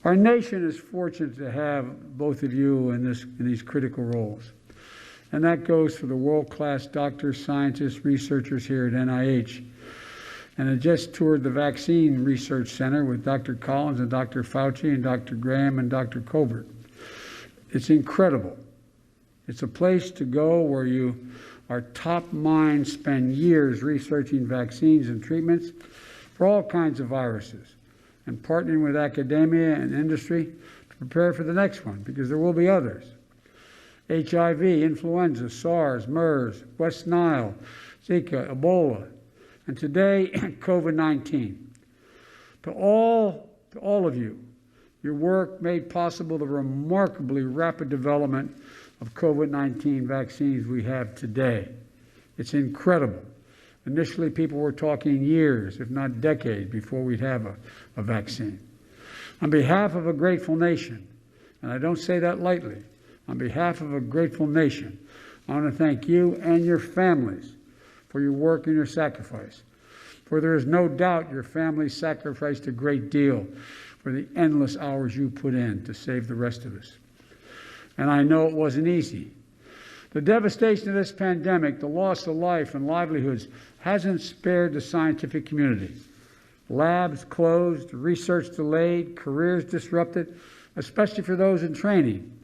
Our nation is fortunate to have both of you in these critical roles. And that goes for the world-class doctors, scientists, researchers here at NIH. And I just toured the Vaccine Research Center with Dr. Collins and Dr. Fauci and Dr. Graham and Dr. Colbert. It's incredible. It's a place to go where our top minds spend years researching vaccines and treatments for all kinds of viruses and partnering with academia and industry to prepare for the next one, because there will be others. HIV, influenza, SARS, MERS, West Nile, Zika, Ebola, and today, COVID-19. To all of you, your work made possible the remarkably rapid development of COVID-19 vaccines we have today. It's incredible. Initially, people were talking years, if not decades, before we'd have a vaccine. On behalf of a grateful nation, and I don't say that lightly, on behalf of a grateful nation, I want to thank you and your families for your work and your sacrifice. For there is no doubt your families sacrificed a great deal for the endless hours you put in to save the rest of us. And I know it wasn't easy. The devastation of this pandemic, the loss of life and livelihoods, hasn't spared the scientific community. Labs closed, research delayed, careers disrupted, especially for those in training.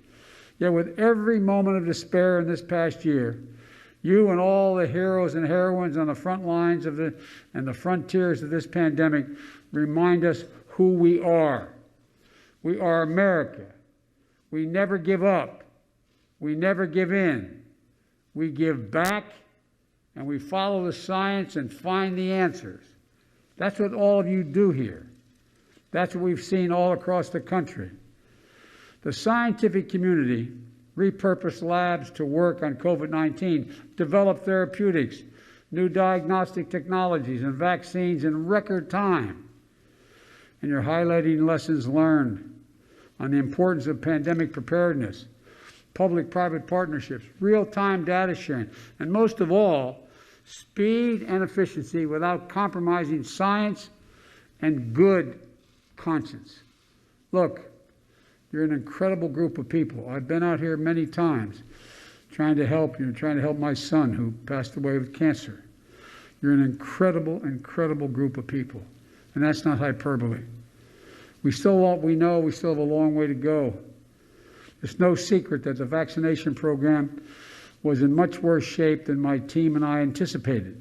Yet with every moment of despair in this past year, you and all the heroes and heroines on the front lines and the frontiers of this pandemic remind us who we are. We are America. We never give up. We never give in. We give back, and we follow the science and find the answers. That's what all of you do here. That's what we've seen all across the country. The scientific community repurposed labs to work on COVID-19, developed therapeutics, new diagnostic technologies, and vaccines in record time. And you're highlighting lessons learned on the importance of pandemic preparedness, public-private partnerships, real-time data sharing, and most of all, speed and efficiency without compromising science and good conscience. Look, you're an incredible group of people. I've been out here many times trying to help you, trying to help my son who passed away with cancer. You're an incredible, incredible group of people. And that's not hyperbole. We know we still have a long way to go. It's no secret that the vaccination program was in much worse shape than my team and I anticipated.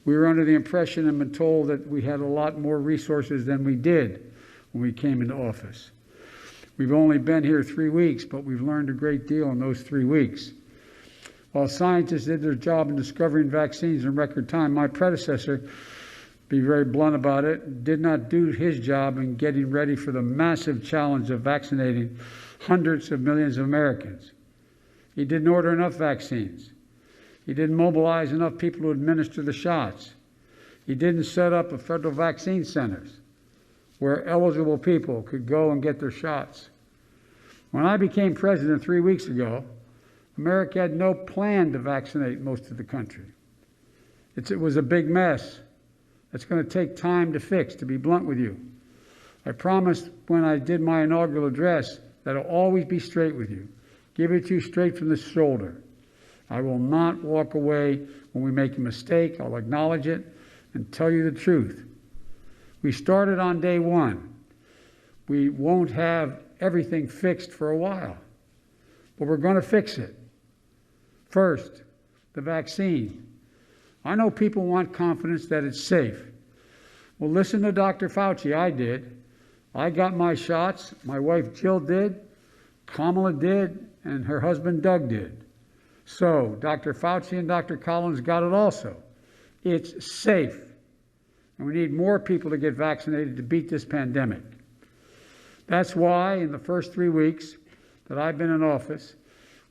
We were under the impression and been told that we had a lot more resources than we did when we came into office. We've only been here 3 weeks, but we've learned a great deal in those 3 weeks. While scientists did their job in discovering vaccines in record time, my predecessor, be very blunt about it, did not do his job in getting ready for the massive challenge of vaccinating hundreds of millions of Americans. He didn't order enough vaccines. He didn't mobilize enough people to administer the shots. He didn't set up federal vaccine centers where eligible people could go and get their shots. When I became president 3 weeks ago, America had no plan to vaccinate most of the country. It was a big mess. It's going to take time to fix, to be blunt with you. I promised when I did my inaugural address that I'll always be straight with you, give it to you straight from the shoulder. I will not walk away when we make a mistake. I'll acknowledge it and tell you the truth. We started on day one. We won't have everything fixed for a while, but we're going to fix it. First, the vaccine. I know people want confidence that it's safe. Well, listen to Dr. Fauci. I did. I got my shots. My wife Jill did. Kamala did. And her husband Doug did. So Dr. Fauci and Dr. Collins got it also. It's safe. And we need more people to get vaccinated to beat this pandemic. That's why in the first 3 weeks that I've been in office,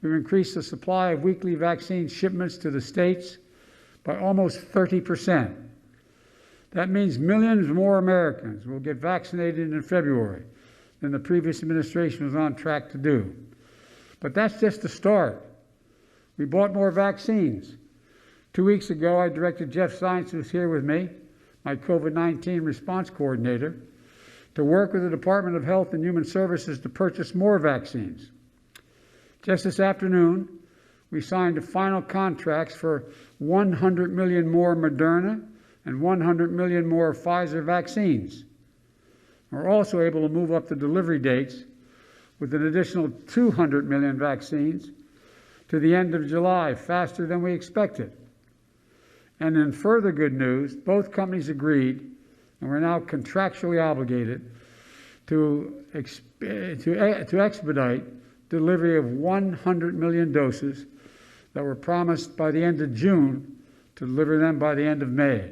we've increased the supply of weekly vaccine shipments to the states by almost 30%. That means millions more Americans will get vaccinated in February than the previous administration was on track to do. But that's just the start. We bought more vaccines. 2 weeks ago, I directed Jeff Zients, who's here with me, my COVID-19 response coordinator, to work with the Department of Health and Human Services to purchase more vaccines. Just this afternoon, we signed the final contracts for 100 million more Moderna and 100 million more Pfizer vaccines. We're also able to move up the delivery dates with an additional 200 million vaccines to the end of July, faster than we expected. And in further good news, both companies agreed, and we're now contractually obligated to expedite delivery of 100 million doses that were promised by the end of June to deliver them by the end of May.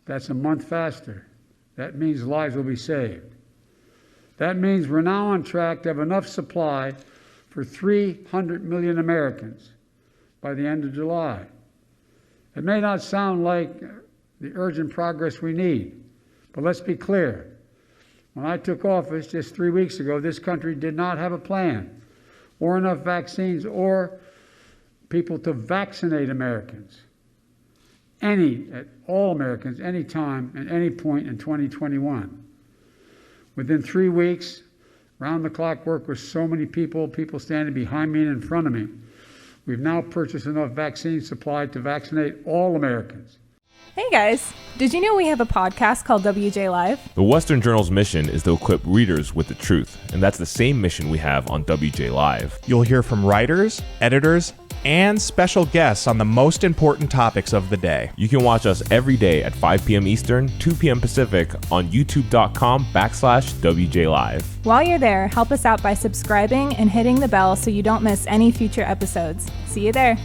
That's a month faster. That means lives will be saved. That means we're now on track to have enough supply for 300 million Americans by the end of July. It may not sound like the urgent progress we need, but let's be clear. When I took office just 3 weeks ago, this country did not have a plan or enough vaccines or people to vaccinate Americans. All Americans, anytime, at any point in 2021. Within 3 weeks, round-the-clock work with so many people standing behind me and in front of me, we've now purchased enough vaccine supply to vaccinate all Americans. Hey guys, did you know we have a podcast called WJ Live? The Western Journal's mission is to equip readers with the truth, and that's the same mission we have on WJ Live. You'll hear from writers, editors, and special guests on the most important topics of the day. You can watch us every day at 5 p.m. Eastern, 2 p.m. Pacific on youtube.com/WJ Live. While you're there, help us out by subscribing and hitting the bell so you don't miss any future episodes. See you there.